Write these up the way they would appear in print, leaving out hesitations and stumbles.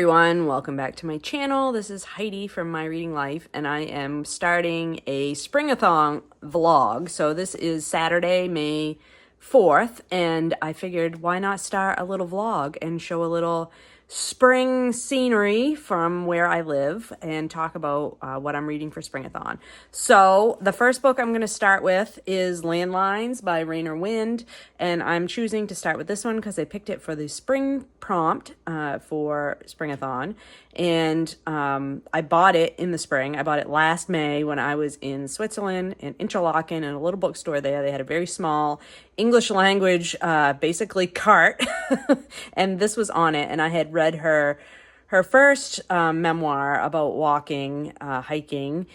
everyone, welcome back to my channel. This is Heidi from My Reading Life, and I am starting a Springathon vlog. So this is Saturday, May 4th, and I figured why not start a little vlog and show a little spring scenery from where I live and talk about what I'm reading for Springathon. So the first book I'm going to start with is Landlines by Raynor Winn, and I'm choosing to start with this one because I picked it for the spring prompt for Springathon, and I bought it in the spring. I bought it last May when I was in Switzerland, in Interlaken, in a little bookstore there. They had a very small English language, basically cart, and this was on it, and I had read her first memoir about walking, hiking,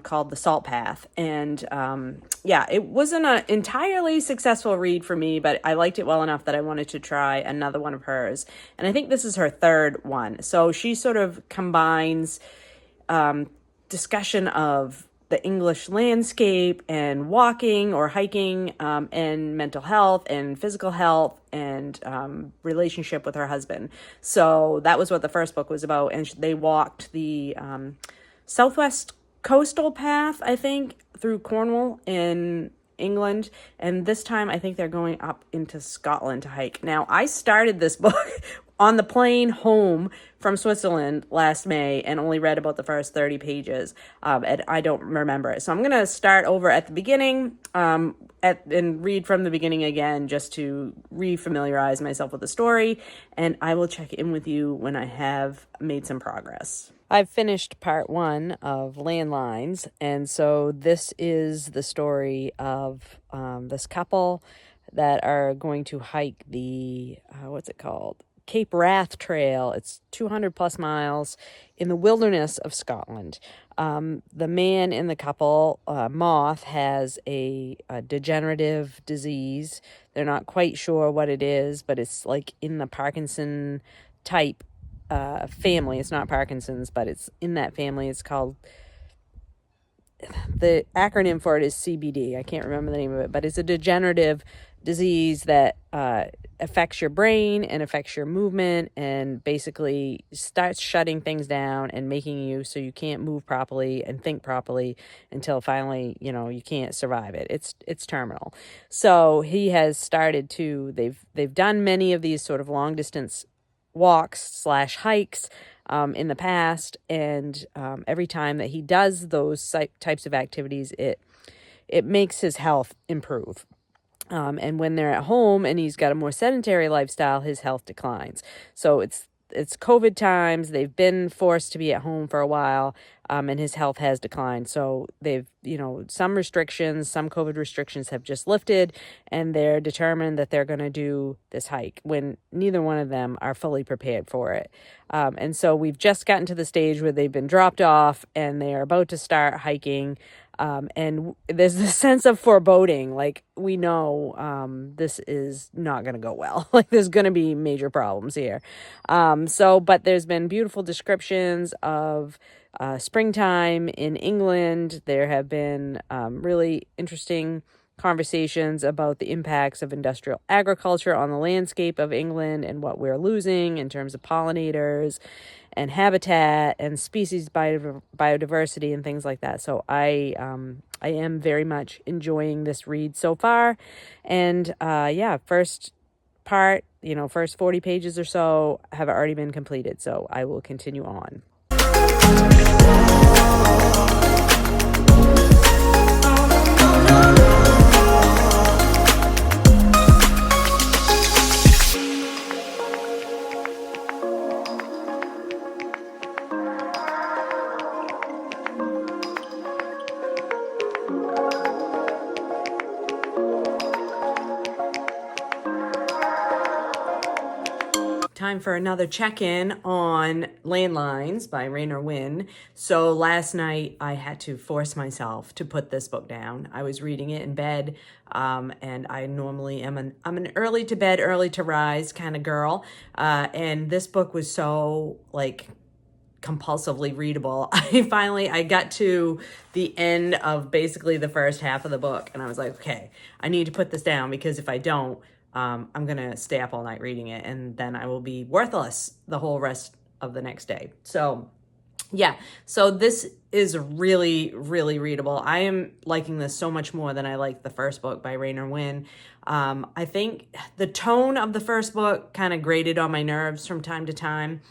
called The Salt Path. And yeah, it wasn't an entirely successful read for me, but I liked it well enough that I wanted to try another one of hers. And I think this is her third one. So she sort of combines discussion of the English landscape and walking or hiking, and mental health and physical health and relationship with her husband. So that was what the first book was about. And they walked the Southwest Coastal Path, I think, through Cornwall in England. And this time I think they're going up into Scotland to hike. Now, I started this book on the plane home from Switzerland last May and only read about the first 30 pages, and I don't remember it. So I'm going to start over at the beginning and read from the beginning again just to refamiliarize myself with the story, and I will check in with you when I have made some progress. I've finished part one of Landlines, and so this is the story of this couple that are going to hike the, what's it called? Cape Wrath Trail. It's 200 plus miles in the wilderness of Scotland. The man in the couple, Moth, has a degenerative disease. They're not quite sure what it is, but it's like in the Parkinson type family. It's not Parkinson's, but it's in that family. It's called, the acronym for it is CBD. I can't remember the name of it, but it's a degenerative disease that affects your brain and affects your movement and basically starts shutting things down and making you so you can't move properly and think properly until finally, you can't survive it. It's terminal. So he has started to, they've done many of these sort of long distance walks / hikes in the past, and every time that he does those types of activities, it makes his health improve. And when they're at home and he's got a more sedentary lifestyle, his health declines. So it's COVID times. They've been forced to be at home for a while, and his health has declined. So they've, some COVID restrictions have just lifted, and they're determined that they're going to do this hike when neither one of them are fully prepared for it. And so we've just gotten to the stage where they've been dropped off and they are about to start hiking. And there's this sense of foreboding, like we know this is not going to go well. Like there's going to be major problems here. But there's been beautiful descriptions of springtime in England. There have been really interesting conversations about the impacts of industrial agriculture on the landscape of England and what we're losing in terms of pollinators and habitat and species biodiversity and things like that. So I am very much enjoying this read so far. And first part, first 40 pages or so have already been completed. So I will continue on. Time for another check-in on Landlines by Raynor Winn. So last night I had to force myself to put this book down. I was reading it in bed, and I normally I'm an early to bed, early to rise kind of girl, and this book was so compulsively readable. I got to the end of basically the first half of the book, and I was like, okay, I need to put this down, because if I don't, I'm going to stay up all night reading it, and then I will be worthless the whole rest of the next day. So yeah, so this is really, really readable. I am liking this so much more than I liked the first book by Raynor Winn. I think the tone of the first book kind of grated on my nerves from time to time.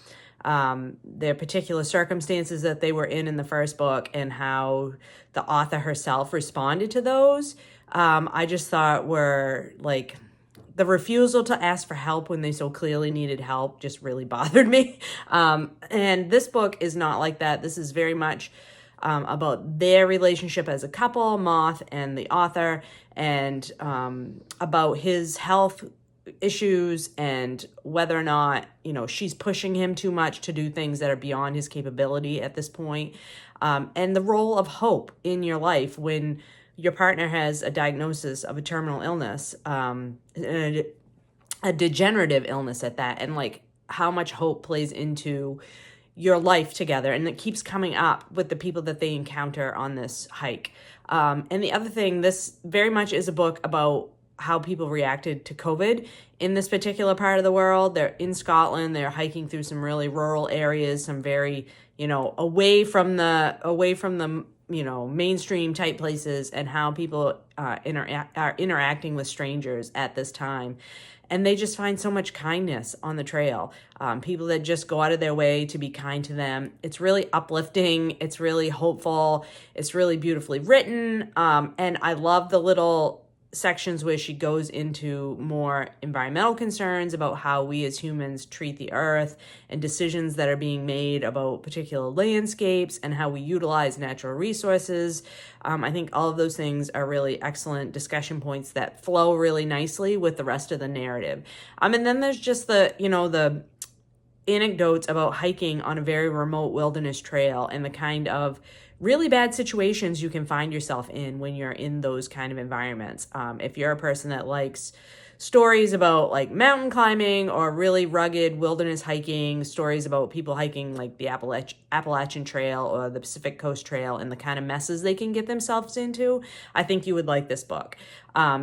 Their particular circumstances that they were in the first book and how the author herself responded to those, I just thought were like, the refusal to ask for help when they so clearly needed help just really bothered me. And this book is not like that. This is very much about their relationship as a couple, Moth and the author, and about his health issues and whether or not, she's pushing him too much to do things that are beyond his capability at this point. And the role of hope in your life when your partner has a diagnosis of a terminal illness, a degenerative illness at that, and like how much hope plays into your life together. And it keeps coming up with the people that they encounter on this hike. And the other thing, this very much is a book about how people reacted to COVID in this particular part of the world. They're in Scotland, they're hiking through some really rural areas, some very, away from the mainstream type places, and how people are interacting with strangers at this time. And they just find so much kindness on the trail. People that just go out of their way to be kind to them. It's really uplifting. It's really hopeful. It's really beautifully written. And I love the little sections where she goes into more environmental concerns about how we as humans treat the earth and decisions that are being made about particular landscapes and how we utilize natural resources. I think all of those things are really excellent discussion points that flow really nicely with the rest of the narrative. And then there's just the anecdotes about hiking on a very remote wilderness trail and the kind of really bad situations you can find yourself in when you're in those kind of environments. If you're a person that likes stories about like mountain climbing or really rugged wilderness hiking, stories about people hiking like the Appalachian Trail or the Pacific Coast Trail and the kind of messes they can get themselves into, I think you would like this book.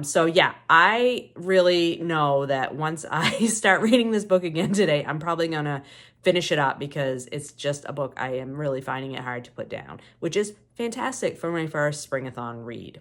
So yeah, I really know that once I start reading this book again today, I'm probably gonna finish it up because it's just a book I am really finding it hard to put down, which is fantastic for my first Springathon read.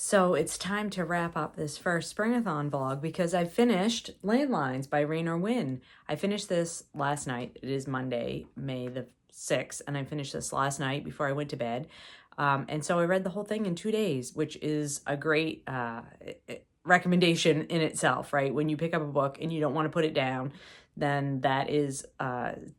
So it's time to wrap up this first Springathon vlog because I finished Landlines by Raynor Winn. I finished this last night. It is Monday, May the 6th, and I finished this last night before I went to bed. And so I read the whole thing in 2 days, which is a great recommendation in itself, right? When you pick up a book and you don't want to put it down, then that is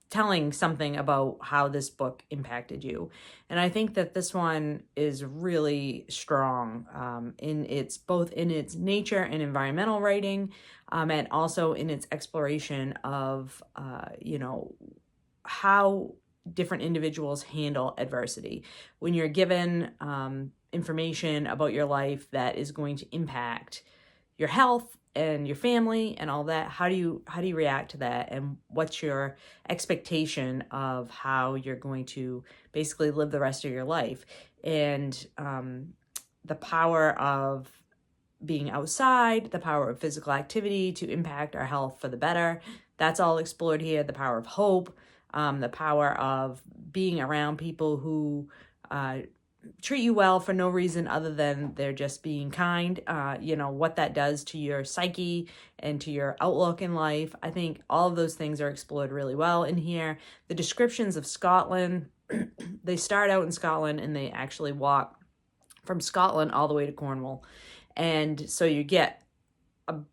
telling something about how this book impacted you. And I think that this one is really strong in its both in its nature and environmental writing, and also in its exploration of how different individuals handle adversity. When you're given information about your life that is going to impact your health and your family and all that, how do you react to that, and what's your expectation of how you're going to basically live the rest of your life? And the power of being outside, the power of physical activity to impact our health for the better, that's all explored here. The power of hope, the power of being around people who treat you well for no reason other than they're just being kind, what that does to your psyche and to your outlook in life. I think all of those things are explored really well in here. The descriptions of Scotland, they start out in Scotland and they actually walk from Scotland all the way to Cornwall. And so you get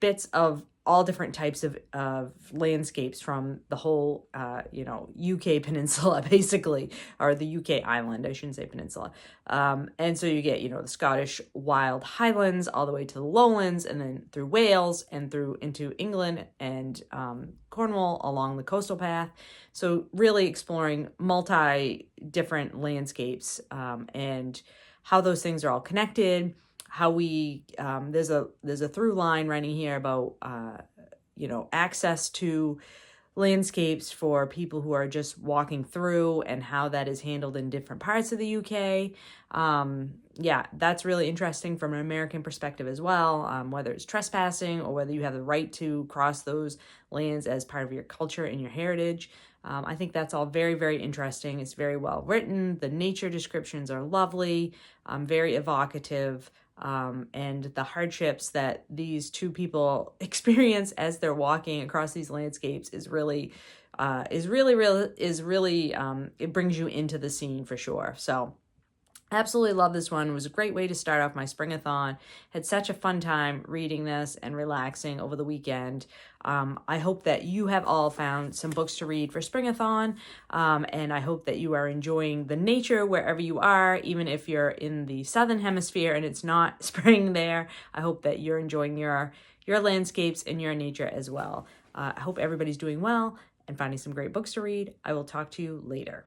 bits of all different types of landscapes from the whole, UK peninsula, basically, or the UK island, I shouldn't say peninsula. And so you get, the Scottish wild highlands all the way to the lowlands, and then through Wales and through into England and Cornwall along the coastal path. So really exploring different landscapes and how those things are all connected. How we there's a through line running here about access to landscapes for people who are just walking through, and how that is handled in different parts of the UK. That's really interesting from an American perspective as well, whether it's trespassing or whether you have the right to cross those lands as part of your culture and your heritage. I think that's all very, very interesting. It's very well written. The nature descriptions are lovely, very evocative. And the hardships that these two people experience as they're walking across these landscapes is really, it brings you into the scene for sure. So absolutely love this one. It was a great way to start off my Springathon. Had such a fun time reading this and relaxing over the weekend. I hope that you have all found some books to read for Springathon, and I hope that you are enjoying the nature wherever you are, even if you're in the southern hemisphere and it's not spring there. I hope that you're enjoying your landscapes and your nature as well. I hope everybody's doing well and finding some great books to read. I will talk to you later.